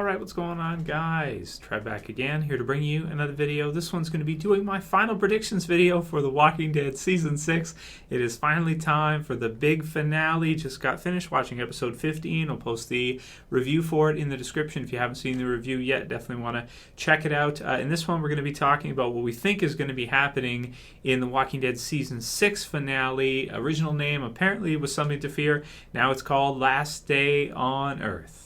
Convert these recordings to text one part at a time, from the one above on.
Alright, what's going on, guys? Trev back again, here to bring you another video. This one's going to be doing my final predictions video for The Walking Dead Season 6. It is finally time for the big finale. Just got finished watching episode 15. I'll post the review for it in the description. If you haven't seen the review yet, definitely want to check it out. In this one, we're going to be talking about what we think is going to be happening in The Walking Dead Season 6 finale. Original name apparently was Something to Fear. Now it's called Last Day on Earth.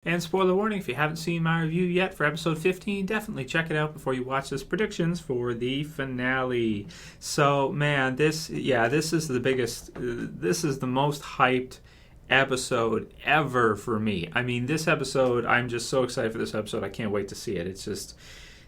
And spoiler warning, if you haven't seen my review yet for episode 15, definitely check it out before you watch this predictions for the finale. So, man, this is the biggest, this is the most hyped episode ever for me. I mean, this episode, I'm just so excited for this episode. I can't wait to see it.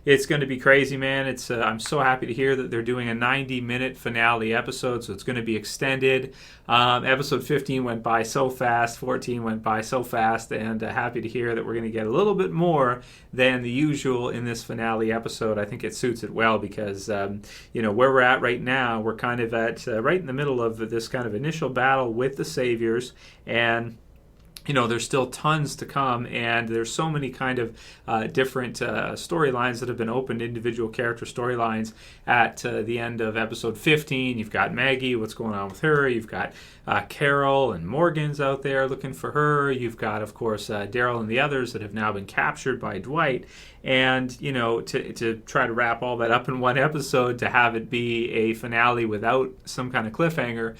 It's going to be crazy, man. I'm so happy to hear that they're doing a 90-minute finale episode, so it's going to be extended. Episode 15 went by so fast, 14 went by so fast, and happy to hear that we're going to get a little bit more than the usual in this finale episode. I think it suits it well because, where we're at right now, we're kind of at right in the middle of this kind of initial battle with the Saviors, and there's still tons to come, and there's so many kind of different storylines that have been opened, individual character storylines at the end of episode 15. You've got Maggie, what's going on with her? You've got Carol and Morgan's out there looking for her. You've got, of course, Daryl and the others that have now been captured by Dwight. And, to try to wrap all that up in one episode, to have it be a finale without some kind of cliffhanger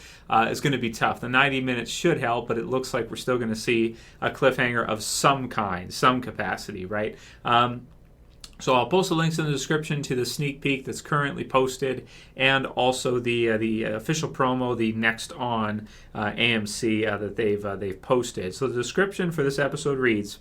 is going to be tough. The 90 minutes should help, but it looks like we're still going to see a cliffhanger of some kind, some capacity, right? So I'll post the links in the description to the sneak peek that's currently posted, and also the official promo, the Next On AMC that they've posted. So the description for this episode reads: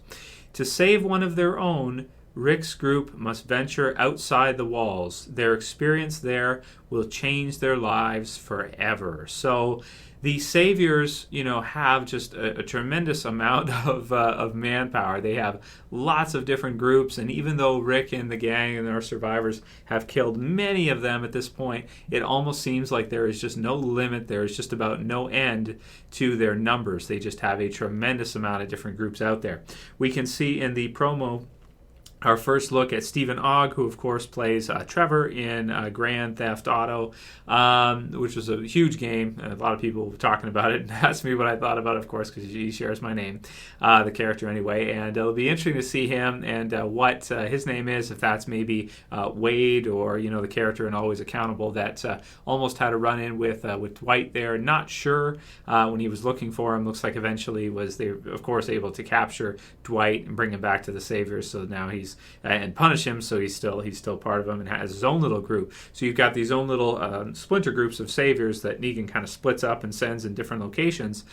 "To save one of their own, Rick's group must venture outside the walls. Their experience there will change their lives forever." So the Saviors, have just a tremendous amount of manpower. They have lots of different groups, and even though Rick and the gang and our survivors have killed many of them at this point, it almost seems like there is just no limit. There is just about no end to their numbers. They just have a tremendous amount of different groups out there. We can see in the promo our first look at Stephen Ogg, who, of course, plays Trevor in Grand Theft Auto, which was a huge game. A lot of people were talking about it and asked me what I thought about it, of course, because he shares my name, the character anyway. And it'll be interesting to see him and what his name is, if that's maybe Wade or, the character in Always Accountable that almost had a run-in with Dwight there. Not sure when he was looking for him. Looks like eventually they were, of course, able to capture Dwight and bring him back to the Saviors. So now he's and punish him, so he's still part of them and has his own little group. So you've got these own little splinter groups of Saviors that Negan kind of splits up and sends in different locations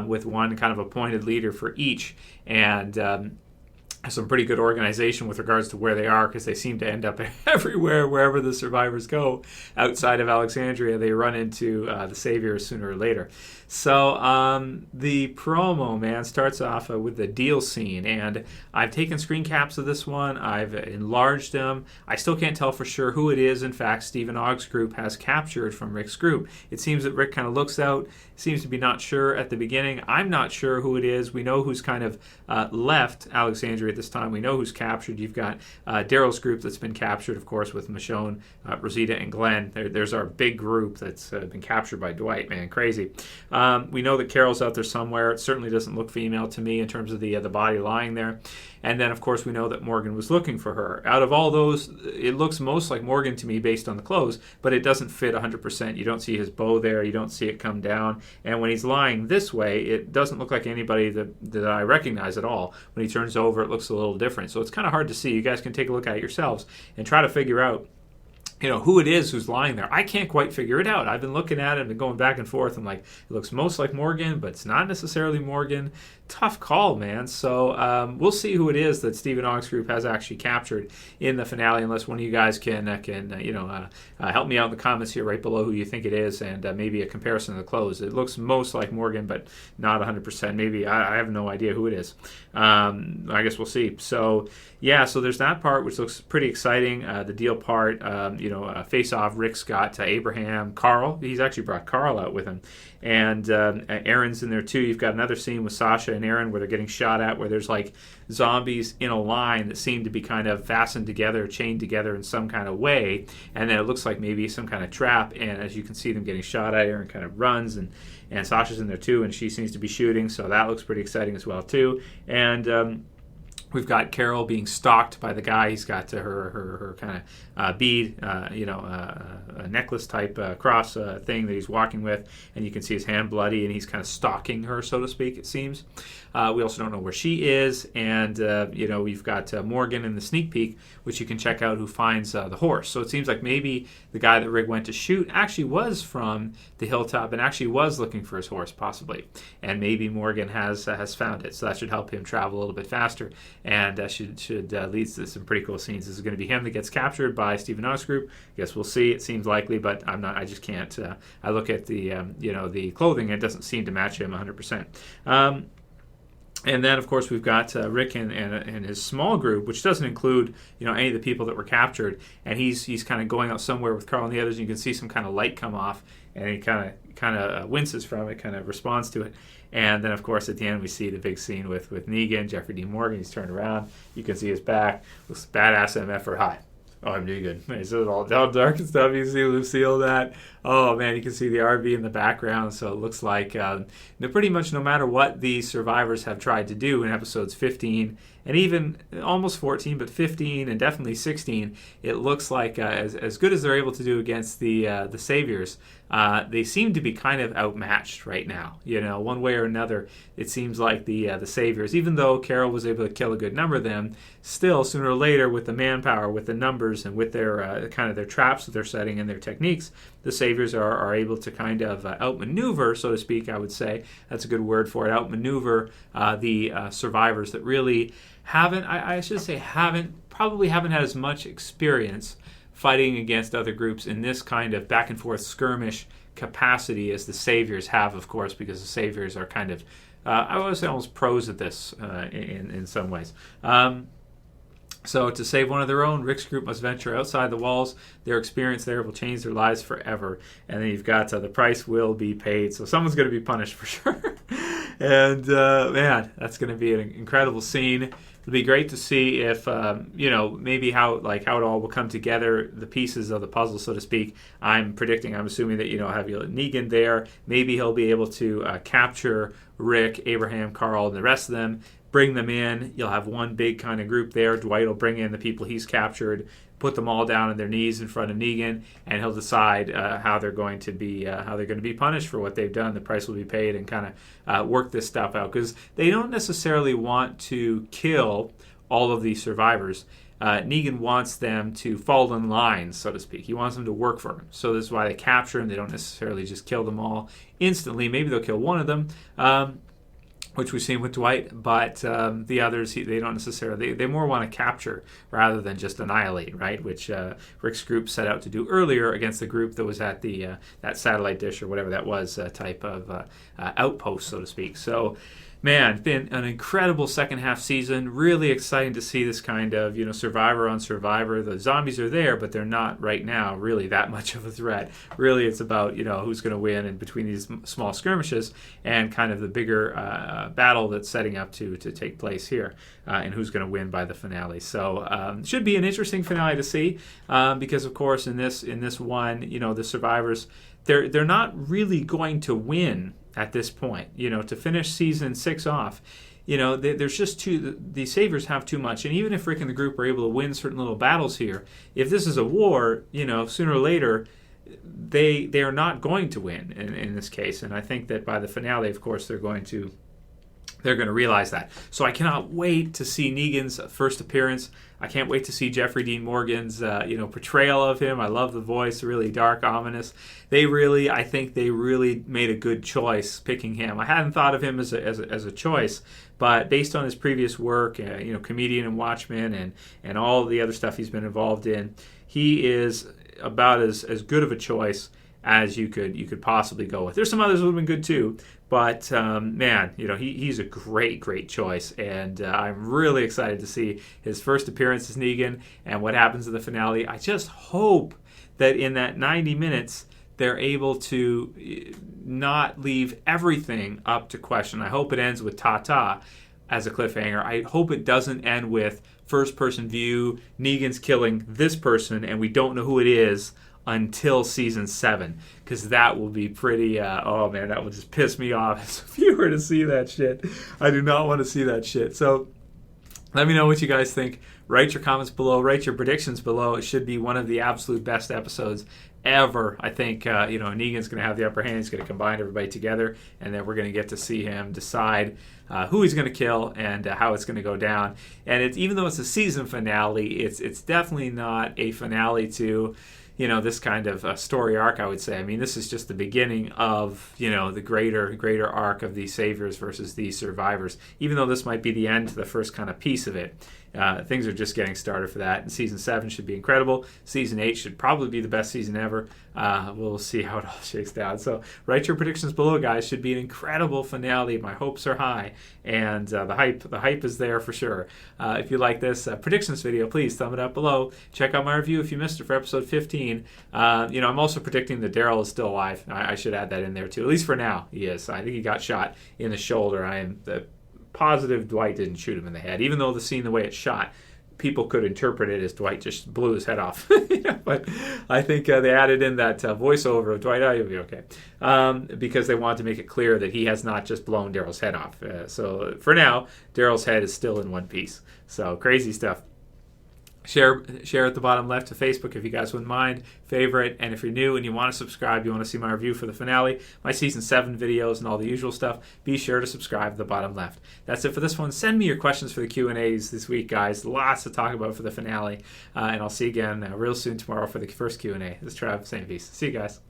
with one kind of appointed leader for each. And some pretty good organization with regards to where they are, because they seem to end up everywhere, wherever the survivors go outside of Alexandria. They run into the Saviors sooner or later. So the promo, man, starts off with the deal scene, and I've taken screen caps of this one. I've enlarged them. I still can't tell for sure who it is. In fact, Stephen Ogg's group has captured from Rick's group. It seems that Rick kind of looks out, seems to be not sure at the beginning. I'm not sure who it is. We know who's kind of left Alexandria at this time. We know who's captured. You've got Daryl's group that's been captured, of course, with Michonne, Rosita, and Glenn. There's our big group that's been captured by Dwight. Man, crazy. We know that Carol's out there somewhere. It certainly doesn't look female to me in terms of the body lying there. And then, of course, we know that Morgan was looking for her. Out of all those, it looks most like Morgan to me based on the clothes, but it doesn't fit 100%. You don't see his bow there. You don't see it come down. And when he's lying this way, it doesn't look like anybody that I recognize at all. When he turns over, it looks a little different. So it's kind of hard to see. You guys can take a look at it yourselves and try to figure out who it is who's lying there. I can't quite figure it out. I've been looking at it and been going back and forth. I'm like, it looks most like Morgan, but it's not necessarily Morgan. Tough call, man. So we'll see who it is that Stephen Ogg's group has actually captured in the finale, unless one of you guys can help me out in the comments here right below who you think it is, and maybe a comparison of the clothes. It looks most like Morgan, but not 100%. Maybe I have no idea who it is. I guess we'll see. So yeah, so there's that part which looks pretty exciting. The deal part, face-off. Rick's got Abraham, Carl. He's actually brought Carl out with him. And Aaron's in there too. You've got another scene with Sasha and Aaron where they're getting shot at, where there's like zombies in a line that seem to be kind of fastened together, chained together in some kind of way. And then it looks like maybe some kind of trap. And as you can see them getting shot at, Aaron kind of runs, and Sasha's in there too, and she seems to be shooting. So that looks pretty exciting as well too. And we've got Carol being stalked by the guy. He's got her kind of bead, a necklace type cross thing that he's walking with, and you can see his hand bloody, and he's kind of stalking her, so to speak, it seems. We also don't know where she is, and we've got Morgan in the sneak peek, which you can check out, who finds the horse. So it seems like maybe the guy that Rick went to shoot actually was from the hilltop and actually was looking for his horse, possibly, and maybe Morgan has found it. So that should help him travel a little bit faster, and should lead to some pretty cool scenes. This is going to be him that gets captured by Stephen O's group. I guess we'll see. It seems likely, but I'm not. I just can't. I look at the the clothing. It doesn't seem to match him 100%. And then, of course, we've got Rick and his small group, which doesn't include any of the people that were captured. And he's kind of going out somewhere with Carl and the others. And you can see some kind of light come off, and he kind of winces from it, kind of responds to it. And then, of course, at the end, we see the big scene with Negan, Jeffrey Dean Morgan. He's turned around. You can see his back. Looks badass MF for high. Oh, I'm doing good. It's all dark and stuff. You can see Lucille that. Oh, man, you can see the RV in the background. So it looks like pretty much no matter what the survivors have tried to do in episodes 15 and even almost 14, but 15 and definitely 16, it looks like as good as they're able to do against the Saviors, they seem to be kind of outmatched right now. One way or another, it seems like the Saviors, even though Carol was able to kill a good number of them, still sooner or later, with the manpower, with the numbers, and with their kind of their traps that they're setting and their techniques, the Saviors are able to kind of outmaneuver, so to speak, I would say. That's a good word for it, outmaneuver the survivors that really probably haven't had as much experience fighting against other groups in this kind of back and forth skirmish capacity as the Saviors have, of course, because the Saviors are kind of, I would say, almost pros at this in some ways. So to save one of their own, Rick's group must venture outside the walls. Their experience there will change their lives forever. And then you've got the price will be paid. So someone's going to be punished for sure. And man, that's going to be an incredible scene. It'll be great to see if maybe how it all will come together, the pieces of the puzzle, so to speak. I'm assuming that have Negan there. Maybe he'll be able to capture Rick, Abraham, Carl, and the rest of them. Bring them in. You'll have one big kind of group there. Dwight will bring in the people he's captured, put them all down on their knees in front of Negan, and he'll decide how they're going to be punished for what they've done. The price will be paid, and kind of work this stuff out, because they don't necessarily want to kill all of these survivors. Negan wants them to fall in line, so to speak. He wants them to work for him. So this is why they capture him. They don't necessarily just kill them all instantly. Maybe they'll kill one of them. Which we've seen with Dwight, but the others, they don't necessarily, they more want to capture rather than just annihilate, right? Which Rick's group set out to do earlier against the group that was at the that satellite dish or whatever that was, type of outpost, so to speak. So, man, been an incredible second half season. Really exciting to see this kind of, survivor on survivor. The zombies are there, but they're not right now really that much of a threat. Really, it's about, who's going to win in between these small skirmishes and kind of the bigger battle that's setting up to take place here, and who's going to win by the finale. So, should be an interesting finale to see, because of course in this one, the survivors, they're not really going to win at this point, to finish season 6 off. There's just the Saviors have too much. And even if Rick and the group are able to win certain little battles here, if this is a war, sooner or later, they are not going to win in this case. And I think that by the finale, of course, they're going to realize that. So I cannot wait to see Negan's first appearance. I can't wait to see Jeffrey Dean Morgan's portrayal of him. I love the voice, really dark, ominous. I think they really made a good choice picking him. I hadn't thought of him as a choice, but based on his previous work, comedian and Watchmen and all the other stuff he's been involved in, he is about as good of a choice as you could possibly go with. There's some others that would have been good too, but man, he's a great choice, and I'm really excited to see his first appearance as Negan and what happens in the finale. I just hope that in that 90 minutes, they're able to not leave everything up to question. I hope it ends with ta-ta as a cliffhanger. I hope it doesn't end with first-person view, Negan's killing this person, and we don't know who it is until season 7, because that will be pretty, oh man, that will just piss me off as a viewer to see that shit. I do not want to see that shit. So let me know what you guys think. Write your comments below. Write your predictions below. It should be one of the absolute best episodes ever. I think Negan's going to have the upper hand. He's going to combine everybody together, and then we're going to get to see him decide who he's going to kill and how it's going to go down. And even though it's a season finale, it's definitely not a finale to this kind of story arc, I would say. I mean, this is just the beginning of, the greater arc of the saviors versus the survivors. Even though this might be the end to the first kind of piece of it, things are just getting started for that. And season 7 should be incredible. Season 8 should probably be the best season ever. We'll see how it all shakes down. So write your predictions below, guys. Should be an incredible finale. My hopes are high, and the hype is there for sure. If you like this predictions video, please thumb it up below. Check out my review if you missed it for episode 15. I'm also predicting that Daryl is still alive. I should add that in there too. At least for now, he is. I think he got shot in the shoulder. I am positive Dwight didn't shoot him in the head, even though the way it's shot, people could interpret it as Dwight just blew his head off. But I think they added in that voiceover of Dwight, you'll be okay, because they wanted to make it clear that he has not just blown Daryl's head off. So for now, Daryl's head is still in one piece. So crazy stuff. Share at the bottom left to Facebook if you guys wouldn't mind. Favorite, and if you're new and you want to subscribe, you want to see my review for the finale, my season 7 videos, and all the usual stuff, be sure to subscribe at the bottom left. That's it for this one. Send me your questions for the Q&As this week, guys. Lots to talk about for the finale, and I'll see you again real soon tomorrow for the first Q&A. This is Trev, saying peace. See you guys.